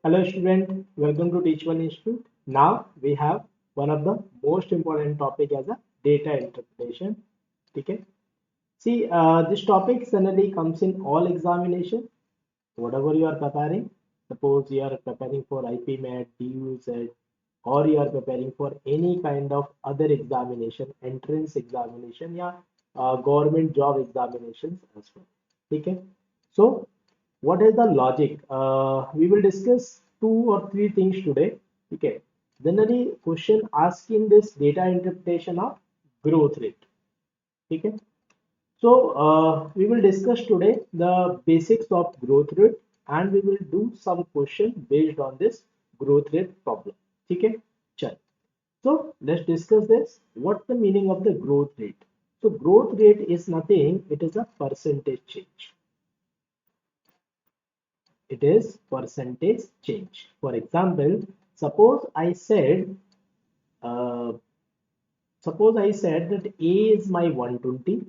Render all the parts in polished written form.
Hello student, welcome to Teach One Institute. Now we have one of the most important topic as a data interpretation. Okay. See, this topic generally comes in all examination. Whatever you are preparing, suppose you are preparing for IPMAT, DUZ, or you are preparing for any kind of other examination, entrance examination, yeah, government job examinations as well. Okay. So what is the logic? We will discuss two or three things today. Okay. Generally, question asked in this data interpretation of growth rate. Okay. So we will discuss today the basics of growth rate and we will do some question based on this growth rate problem. Okay. Chal. So let's discuss this. What's the meaning of the growth rate? So growth rate is nothing. It is a percentage change. It is percentage change. For example, suppose I said, uh, suppose I said that A is my 120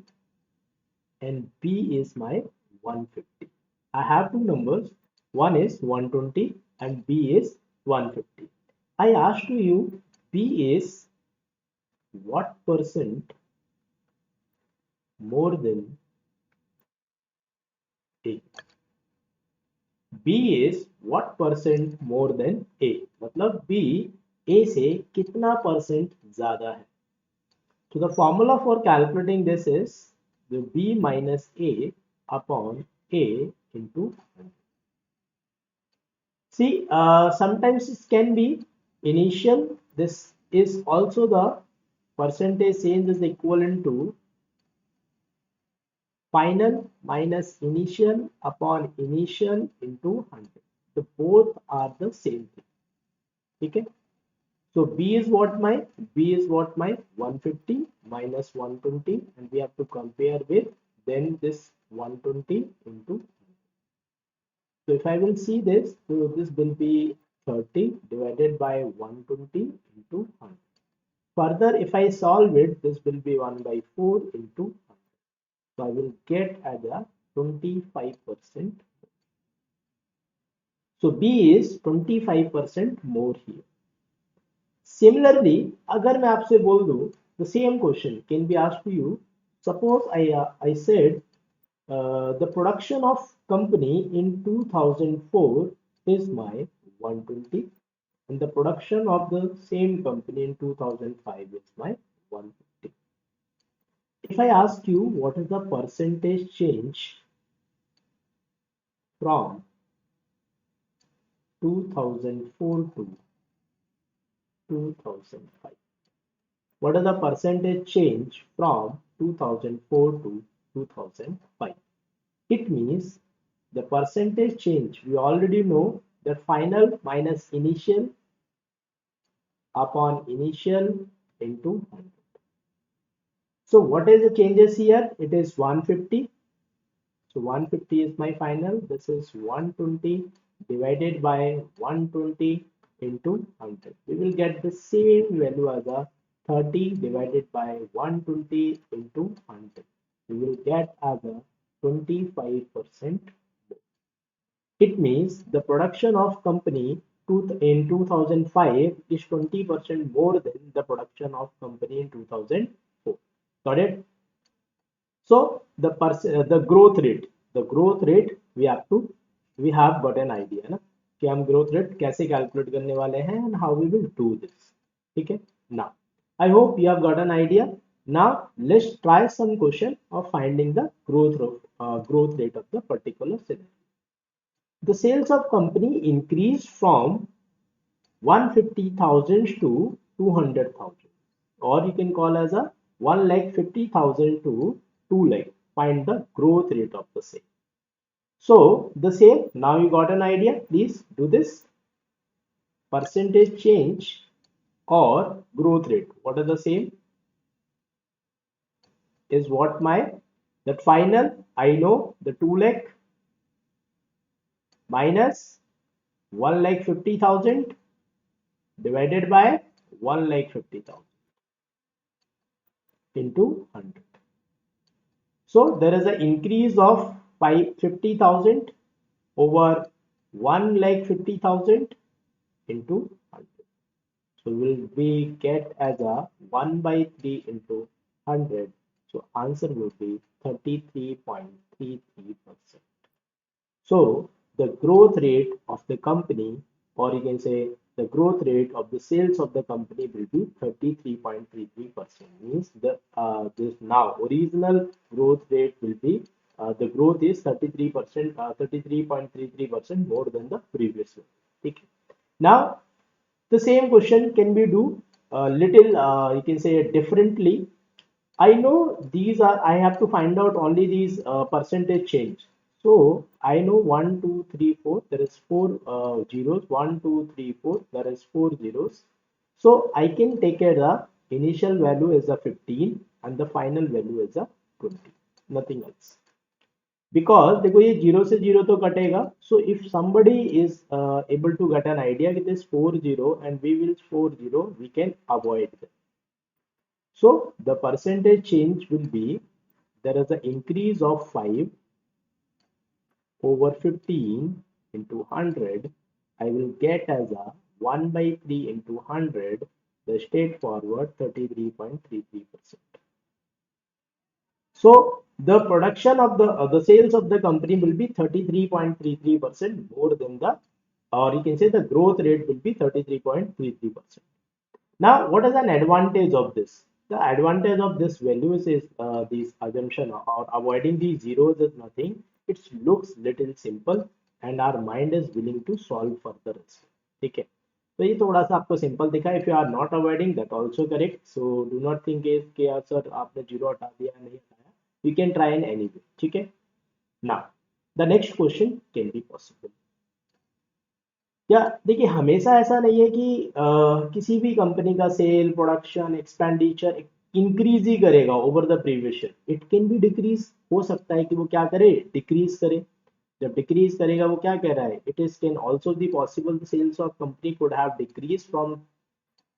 and B is my 150. I have two numbers. One is 120 and B is 150. I asked you B is what percent more than A. B is what percent more than A. मतलब B A से कितना percent ज्यादा है. So the formula for calculating this is the B minus A upon A into 100. See, sometimes it can be initial. This is also the percentage change is equivalent to final minus initial upon initial into 100. The both are the same thing. Okay. So B is what my 150 minus 120 and we have to compare with then this 120 into. So if I will see this, so this will be 30 divided by 120 into 100. Further, if I solve it, this will be 1 by 4 into 100. So I will get as a 25%. So B is 25% more here. Similarly, अगर मैं आपसे बोल दूं the same question can be asked to you. Suppose I said the production of company in 2004 is my 120 and the production of the same company in 2005 is my 150. If I ask you what is the percentage change from 2004 to 2005, what is the percentage change from 2004 to 2005? It means the percentage change, we already know that final minus initial upon initial into 100. So what is the changes here? It is 150. So 150 is my final. This is 120 divided by 120 into 100. We will get the same value as a 30 divided by 120 into 100. We will get as a 25%. It means the production of company in 2005 is 20% more than the production of company in 2004. Got it? So the growth rate we have got an idea ना कि हम growth rate कैसे calculate करने वाले हैं and how we will do this. ठीक है? Now I hope you have got an idea. Now let's try some question of finding the growth rate of the particular scenario. The sales of company increased from 150,000 to 200,000, or you can call as a 1,50,000 to 2 lakh. Find the growth rate of the sale. So the same, now you got an idea. Please do this. Percentage change or growth rate. What are the same? Is what my that final I know the 2 lakh minus 1,50,000 divided by 1,50,000 into 100. So there is an increase of 50,000 over 1,50,000 into 100. So will we get as a 1 by 3 into 100. So answer will be 33.33%. So the growth rate of the company, or you can say the growth rate of the sales of the company will be 33.33%. Means the this now original growth rate will be the growth is 33%, 33.33% more than the previous one. Okay. Now the same question can be do a little you can say differently. I know these are, I have to find out only these percentage change. So I know 1, 2, 3, 4, there is four zeros, 1, 2, 3, 4, there is four zeros. So I can take it the initial value is a 15 and the final value is a 20, nothing else. Because देखो ये zero से zero तो कटेगा. So if somebody is able to get an idea with this 40 and we will 40, we can avoid them. So the percentage change will be, there is an increase of 5 over 15 into 100. I will get as a 1 by 3 into 100, the straightforward 33.33%. So the production of the sales of the company will be 33.33% more than the, or you can say the growth rate will be 33.33%. Now, what is an advantage of this? The advantage of this value is this assumption or avoiding these zeros is nothing. It looks little simple and our mind is willing to solve further. ठीक है. तो ये थोड़ा सा आपको simple दिखा. If you are not avoiding that also correct. So do not think is कि यार सर आपने जीरो हटा दिया नहीं हटाया. You can try in any way. ठीक है. Now the next question can be possible. या देखिए हमेशा ऐसा नहीं है कि किसी भी कंपनी का सेल प्रोडक्शन एक्सपेंडिचर इंक्रीज ही करेगा over the previous year. It can be decrease. हो सकता है कि वो क्या करे, डिक्रीज करे. जब डिक्रीज करेगा वो क्या कह रहा है, it is can also be possible the sales of company could have decrease from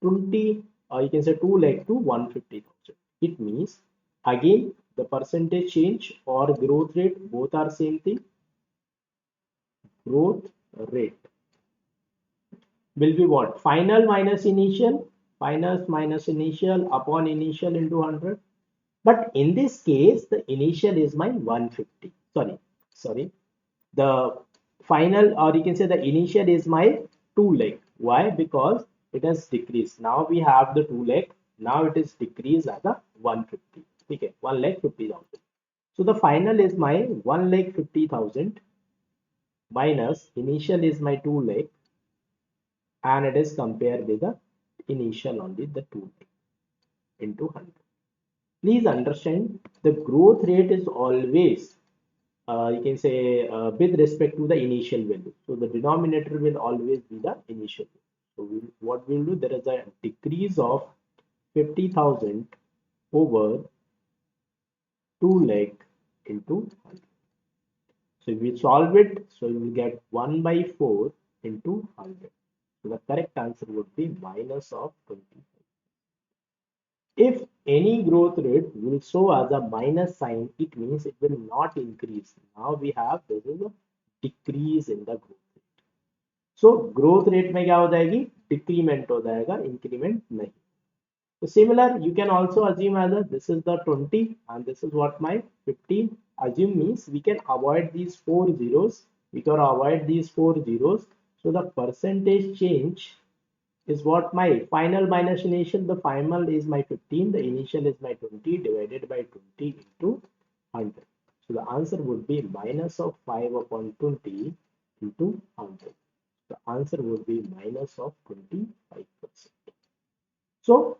20 you can say 2 lakh to 150,000. It means again the percentage change or growth rate both are same thing. Growth rate will be what? Final minus initial, finals minus initial upon initial into 100. But in this case, the initial is my 150. Sorry. The final, or you can say the initial is my 2 lakh. Why? Because it has decreased. Now we have the 2 lakh. Now it is decreased as a 150. Okay, 1,50,000. So the final is my 1,50,000 minus initial is my 2 lakh, and it is compared with the initial only the 2 into 100. Please understand the growth rate is always you can say with respect to the initial value. So the denominator will always be the initial value. So what we'll do, there is a decrease of 50,000 over 2 lakh into 100. So if we solve it, so you will get 1 by 4 into 100. So the correct answer would be minus of 25. If any growth rate will show as a minus sign, it means it will not increase. Now we have this is a decrease in the growth rate. So growth rate में क्या हो जाएगी, decrement हो जाएगा, increment नहीं. So similar, you can also assume as a this is the 20 and this is what my 15. Assume means we can avoid these four zeros. We can avoid these four zeros. So the percentage change is what my final minus initial. The final is my 15. The initial is my 20 divided by 20 into 100. So the answer would be minus of 5 upon 20 into 100. The answer would be minus of 25%. So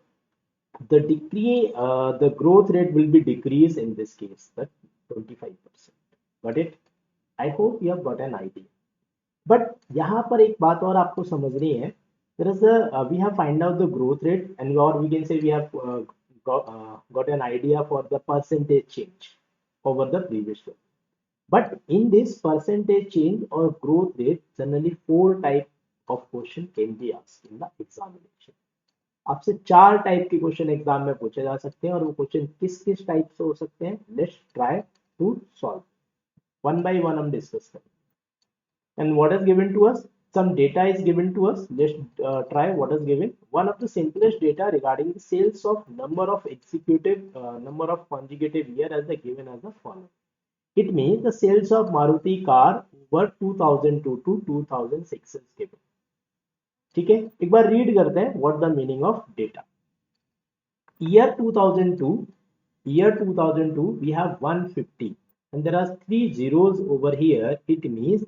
the the growth rate will be decreased in this case, that 25%. Got it? I hope you have got an idea. But यहाँ पर एक बात और आपको समझनी है. There is we have find out the growth rate, and or we can say we have got an idea for the percentage change over the previous one. But in this percentage change or growth rate, generally 4 type of question can be asked in the examination. आपसे 4 type के question exam में पूछे जा सकते हैं, और वो question किस किस टाइप से हो सकते हैं, let's try to solve. One by one हम डिस्कस करें. And what is given to us? Some data is given to us. Let's try what is given. One of the simplest data regarding the sales of number of number of consecutive year as the given as the following. It means the sales of Maruti car over 2002 to 2006 is given. ठीक है, एक बार read करते हैं what the meaning of data. Year 2002 we have 150 and there are three zeros over here. It means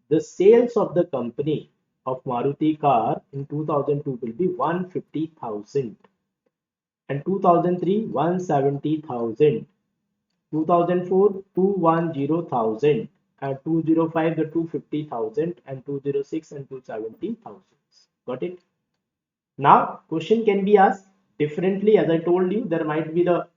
the sales of the company of Maruti car in 2002 will be 150,000 and 2003 170,000, 2004 210,000 and 205 the 250,000 and 206 and 270,000. Got it? Now question can be asked differently. As I told you, there might be the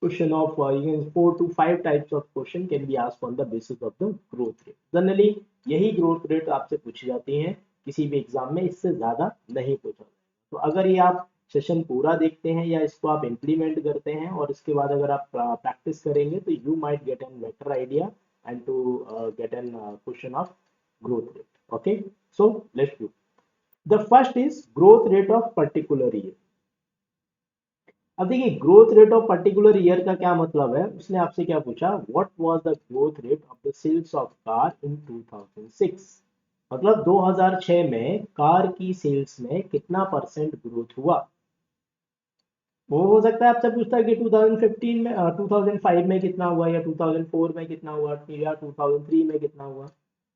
question of 4 to 5 types of question can be asked on the basis of the growth rate. Generally यही growth rate आपसे पूछी जाती हैं किसी भी exam में, इससे ज्यादा नहीं पूछा। तो अगर ये आप सेशन पूरा देखते हैं या इसको आप इम्प्लीमेंट करते हैं और इसके बाद अगर आप प्रैक्टिस करेंगे तो you might get an better idea and to get an question of growth rate. Okay, so let's do. The first is growth rate of particular year. अब देखिए growth rate of particular year का क्या मतलब है, उसने आपसे क्या पूछा, what was the growth rate of the sales of car in 2006, मतलब 2006 में कार की सेल्स में कितना परसेंट ग्रोथ हुआ। वो हो सकता है आपसे पूछता है कि 2015 में 2005 में कितना हुआ या 2004 में कितना हुआ या 2003 में कितना हुआ।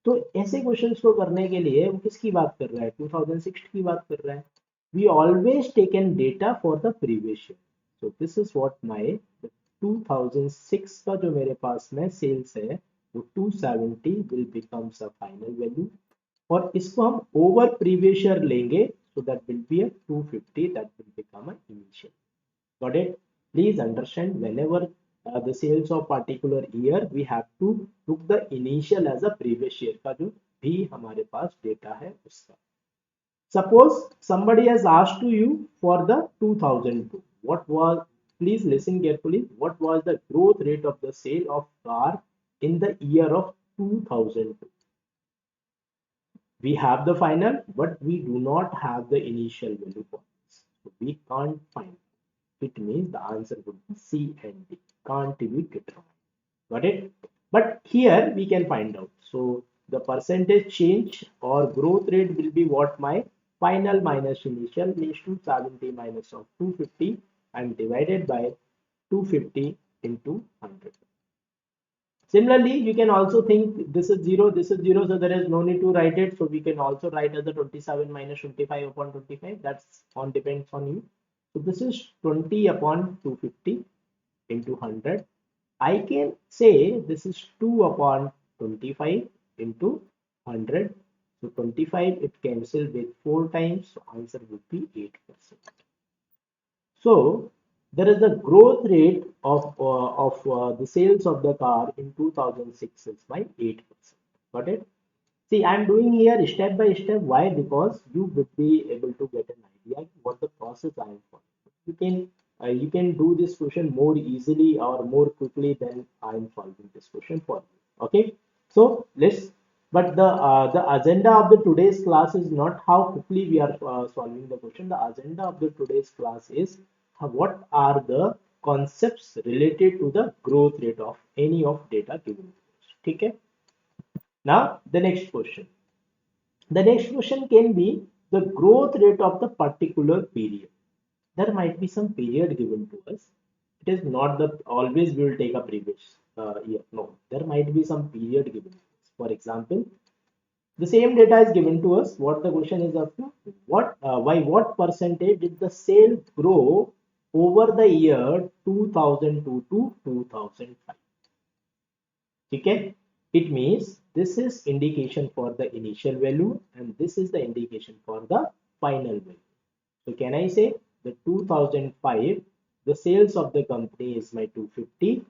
तो ऐसे क्वेश्चंस को करने के लिए वो किसकी बात कर रहा है, 2006 की बात कर रहा है। We always taken data for the previous year. So this is what my 2006 का जो मेरे पास में सेल्स है वो 270 will becomes a final value और इसको हम ओवर प्रीवियस ईयर लेंगे, so that will be a 250 that will become a initial. Got it? Please understand, whenever the sales of particular year, we have to took the initial as a previous year का जो भी हमारे पास data है उसका। Suppose somebody has asked to you for the 2002. What was? Please listen carefully. What was the growth rate of the sale of car in the year of 2002? We have the final, but we do not have the initial value for this, so we can't find. It means the answer would be C and D, can't be determined. Got it? But here we can find out. So the percentage change or growth rate will be what my final minus initial means 270 minus of 250 and divided by 250 into 100. Similarly, you can also think this is 0, this is 0, so there is no need to write it. So we can also write as a 27 minus 25 upon 25. That's on depends on you. So this is 20 upon 250 into 100. I can say this is 2 upon 25 into 100. So 25 it cancels with 4 times. So answer would be 8%. So there is a growth rate of the sales of the car in 2006 is by 8%. Got it? See, I'm doing here step by step. Why? Because you would be able to get an idea what the process I am following. You can do this question more easily or more quickly than I am solving this question for you. Okay. So let's. But the agenda of the today's class is not how quickly we are solving the question. The agenda of the today's class is what are the concepts related to the growth rate of any of data given. Okay. Now the next question. The next question can be the growth rate of the particular period. There might be some period given to us. It is not the always we will take a previous year. No, there might be some period given to us. For example, the same data is given to us. What the question is of what by what percentage did the sale grow over the year 2002 to 2005? Okay, it means this is indication for the initial value and this is the indication for the final value. So can I say the 2005 the sales of the company is my 250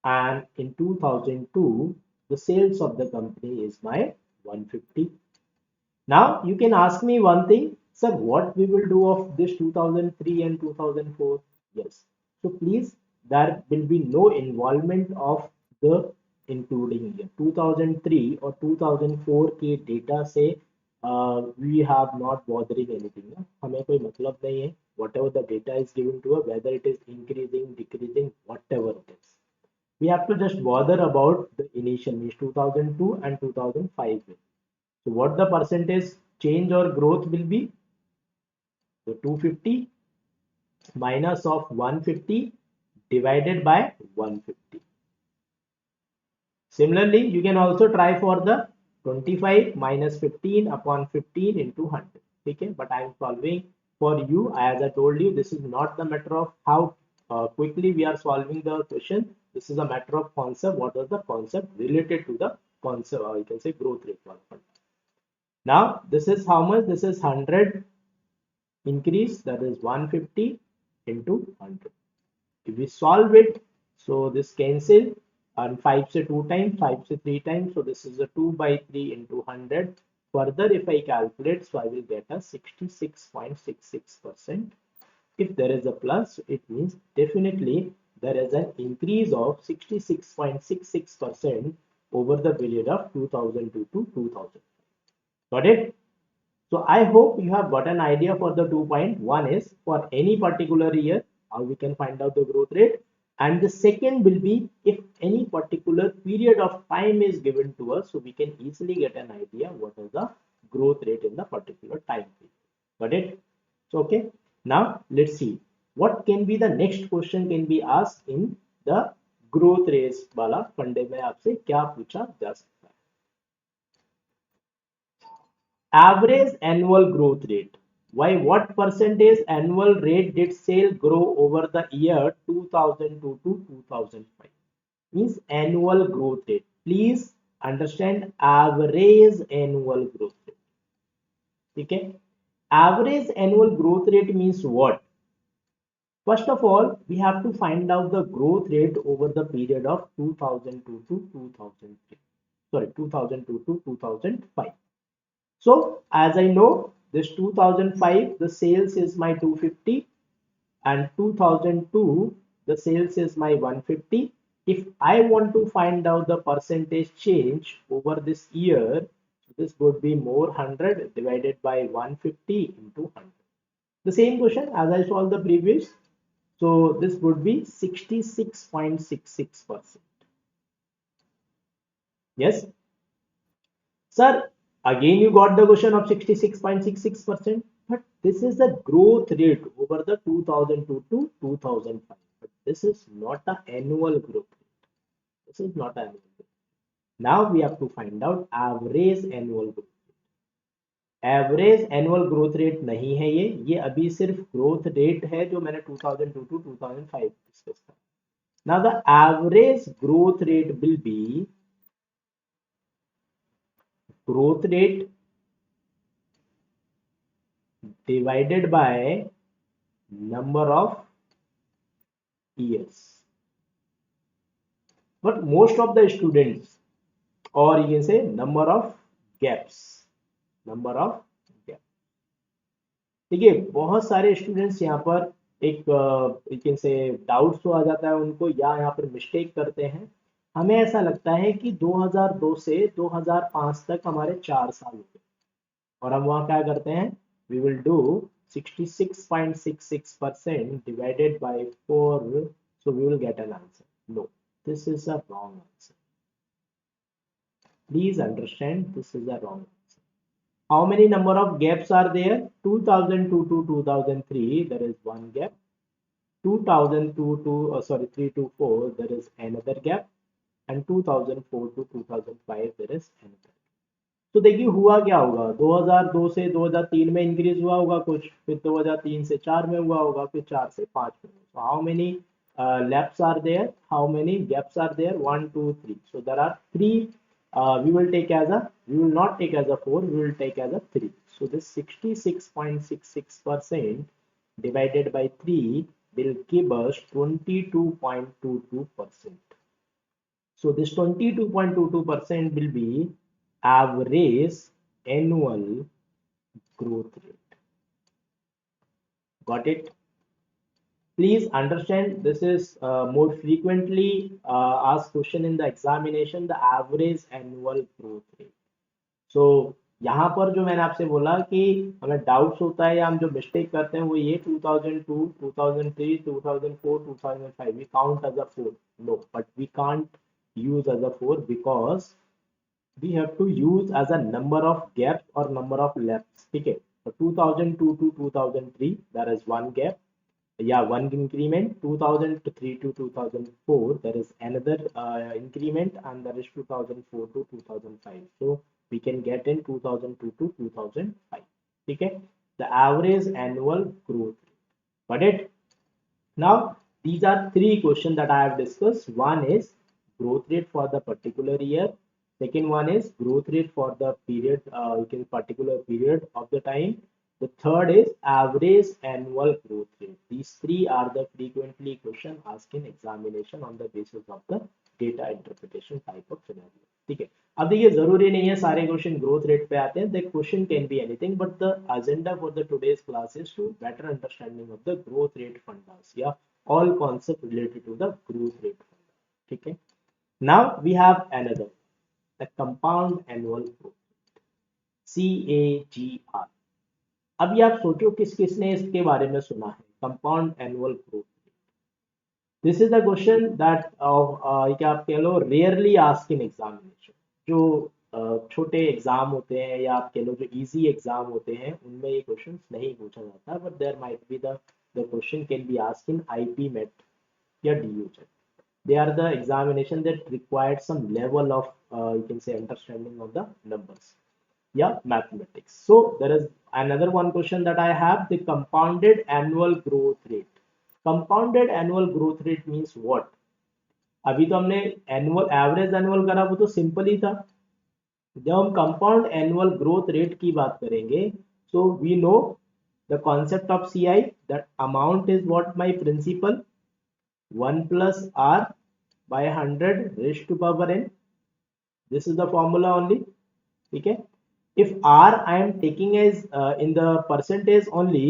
and in 2002 the sales of the company is my 150. Now you can ask me one thing, sir, what we will do of this 2003 and 2004? Yes, so please there will be no involvement of the including year 2003 और 2004 के डेटा से we have not bothering anything ना, हमें कोई मतलब नहीं है whatever the data is given to us, whether it is increasing, decreasing, whatever it is. We have to just bother about the initial means 2002 and 2005. So what the percentage change or growth will be? So 250 minus of 150 divided by 150. Similarly, you can also try for the 25 minus 15 upon 15 into 100. Okay, but I am solving for you. As I told you, this is not the matter of how quickly we are solving the question. This is a matter of concept. What is the concept related to the concept, or you can say growth rate. Now, this is how much? This is 100 increase, that is 150 into 100. If we solve it, so this cancel, and 5 say 2 times, 5 say 3 times, so this is a 2 by 3 into 100. Further, if I calculate, so I will get a 66.66%. If there is a plus, it means definitely there is an increase of 66.66% over the period of 2002 to 2000. Got it? So I hope you have got an idea for the 2.1 is for any particular year, how we can find out the growth rate. And the second will be if any particular period of time is given to us, so we can easily get an idea what is the growth rate in the particular time period. Got it? So, okay. Now let's see what can be the next question can be asked in the growth rates वाला फंडे में आपसे क्या पूछा जा सकता है. Average annual growth rate. Why? What percentage annual rate did sale grow over the year 2002 to 2005? Means annual growth rate. Please understand average annual growth rate. Okay. Average annual growth rate means what? First of all, we have to find out the growth rate over the period of 2002 to 2003. Sorry, 2002 to 2005. So as I know, this 2005, the sales is my 250 and 2002, the sales is my 150. If I want to find out the percentage change over this year, this would be more 100 divided by 150 into 100. The same question as I solved the previous. So this would be 66.66%. Yes. Sir, again you got the question of 66.66%, but this is the growth rate over the 2002 to 2005. But this is not the annual growth rate. This is not annual growth. Now we have to find out average annual growth rate. Average annual growth rate नहीं है ये अभी सिर्फ growth rate है जो मैंने 2002 to 2005 discuss किया. Now the average growth rate will be growth rate divided by number of years. But most of the students, or you can say number of gaps, number of gaps. देखिए बहुत सारे students यहाँ पर एक you can say doubts तो आ जाता है उनको, या यहाँ पर मिस्टेक करते हैं. हमें ऐसा लगता है कि 2002 से 2005 तक हमारे 4 साल हो गए और हम वहाँ क्या करते हैं, we will do 66.66% divided by 4, so we will get an answer. No, this is a wrong answer. Please understand, this is a wrong answer. How many number of gaps are there? 2002 to 2003 there is one gap. 2002 to 3 to 4 there is another gap, and 2004 to 2005 there is another. तो देखिए हुआ क्या होगा, 2002 से 2003 में increase हुआ होगा कुछ, फिर 2003 से 4 में हुआ होगा, फिर 4 से 5 में. So how many laps are there? How many gaps are there? 1, 2, 3. So there are 3. We will not take as a 4. We will take as a 3. So this 66.66% divided by 3 will give us 22.22%. So this 22.22% will be average annual growth rate. Got it? Please understand this is more frequently asked question in the examination, the average annual growth rate. So यहाँ पर जो मैंने आपसे बोला कि हमें doubts होता है या हम जो मिस्टेक करते हैं वो ये 2002, 2003, 2004, 2005 we count as a 4. No, but we can't use as a 4 because we have to use as a number of gaps or number of laps. ठीक है, so 2002 to 2003 there is one gap, yeah, one increment. 2003 to 2004 there is another increment, and there is 2004 to 2005. So we can get in 2002 to 2005. Okay, the average annual growth rate. Got it? Now these are three questions that I have discussed. One is growth rate for the particular year. Second one is growth rate for the period, you can particular period of the time. The third is average annual growth rate. These three are the frequently question asked in examination on the basis of the data interpretation type of scenario. ठीक है, अब देखिए जरूरी नहीं है सारे question growth rate पे आते हैं. The question can be anything, but the agenda for the today's class is to better understanding of the growth rate fundas या all concept related to the growth rate funda. ठीक है, now we have another, the compound annual growth, CAGR. अभी आप सोचो किस किसने इसके बारे में सुना है, compound annual growth. This is the question that क्या आप कह लो रेयरली आस्क इन एग्जामिनेशन. जो छोटे एग्जाम होते हैं या आप कह लो जो इजी एग्जाम होते हैं उनमें ये क्वेश्चन नहीं पूछा जाता, but there might be the question can be ask in IPMAT या DU check. They are the examination that required some level of you can say understanding of the numbers, yeah, mathematics. So there is another one question that I have, the compounded annual growth rate. Compounded annual growth rate means what? अभी तो हमने annual average annual करा, वो तो simple ही था. जब हम compound annual growth rate की बात करेंगे, so we know the concept of CI, that amount is what my principal 1 plus r by 100 raised to power n. This is the formula only. Okay, if r I am taking as in the percentage only,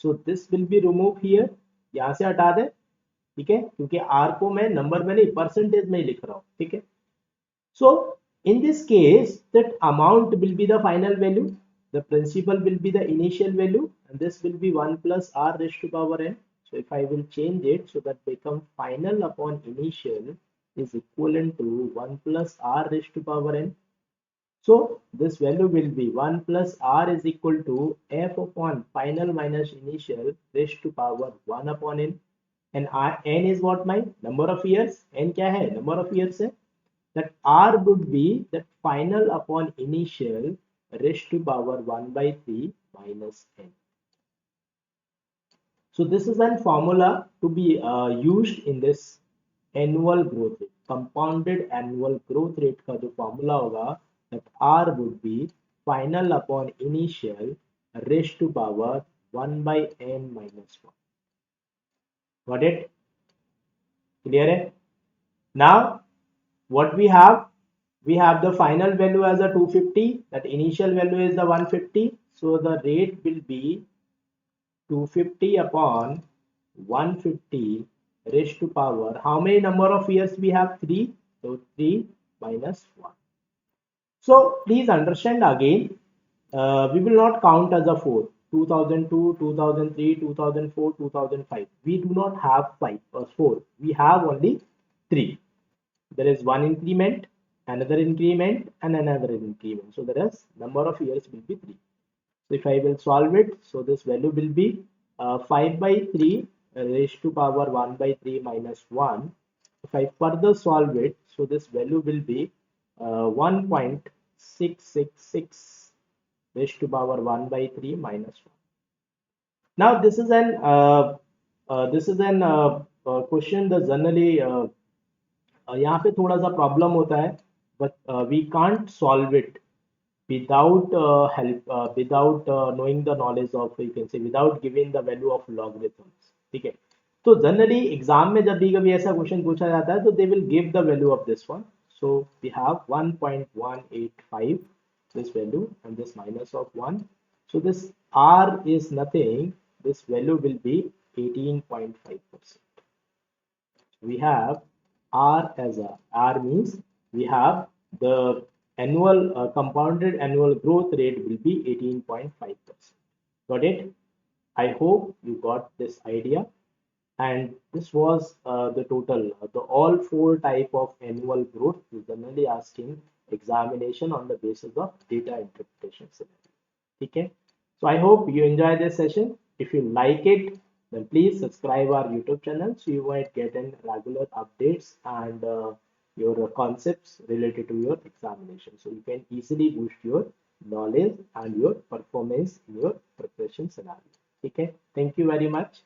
so this will be removed here. यहाँ से हटा दे. ठीक है, क्योंकि r को मैं number में नहीं परसेंटेज में ही लिख रहा हूँ. ठीक है, so in this case that amount will be the final value, the principal will be the initial value, and this will be 1 plus r raised to power n. So if I will change it, so that become final upon initial is equivalent to 1 plus r raised to power n. So this value will be 1 plus r is equal to f upon final minus initial raised to power 1 upon n. And n is what, my number of years. n क्या है, number of years है. That r would be that final upon initial raised to power 1 by 3 minus n. So this is a formula to be used in this annual growth rate. Compounded annual growth rate का जो formula होगा, that r would be final upon initial raised to power 1 by n minus 1. Got it? Clear है? Now what we have the final value as a 250, that initial value is the 150, so the rate will be 250 upon 150 raised to power, how many number of years we have? 3, so 3 minus 1. So please understand again, we will not count as a 4. 2002, 2003, 2004, 2005, we do not have 5 or 4, we have only 3. There is one increment, another increment, and another increment, so there is number of years will be 3. So if I will solve it, so this value will be 5 by 3 raised to power 1 by 3 minus 1. If I further solve it, so this value will be 1.666 raised to power 1 by 3 minus 1. Now this is an question that generally यहाँ पे थोड़ा सा problem होता है, but we can't solve it without without knowing the knowledge of, you can say, without giving the value of logarithms. ठीक है, तो generally exam में जब भी कभी ऐसा क्वेश्चन पूछा जाता है तो they will give the value of this one. So we have 1.185 this value and this minus of 1. So this r is nothing, this value will be 18.5%. We have R as a R means we have the annual compounded annual growth rate will be 18.5%. Got it? I hope you got this idea. And this was the total, the all four type of annual growth is generally asking examination on the basis of data interpretation scenario. Okay. So I hope you enjoy this session. If you like it, then please subscribe our YouTube channel so you might get in regular updates and your concepts related to your examination. So you can easily boost your knowledge and your performance in your preparation scenario. Okay. Thank you very much.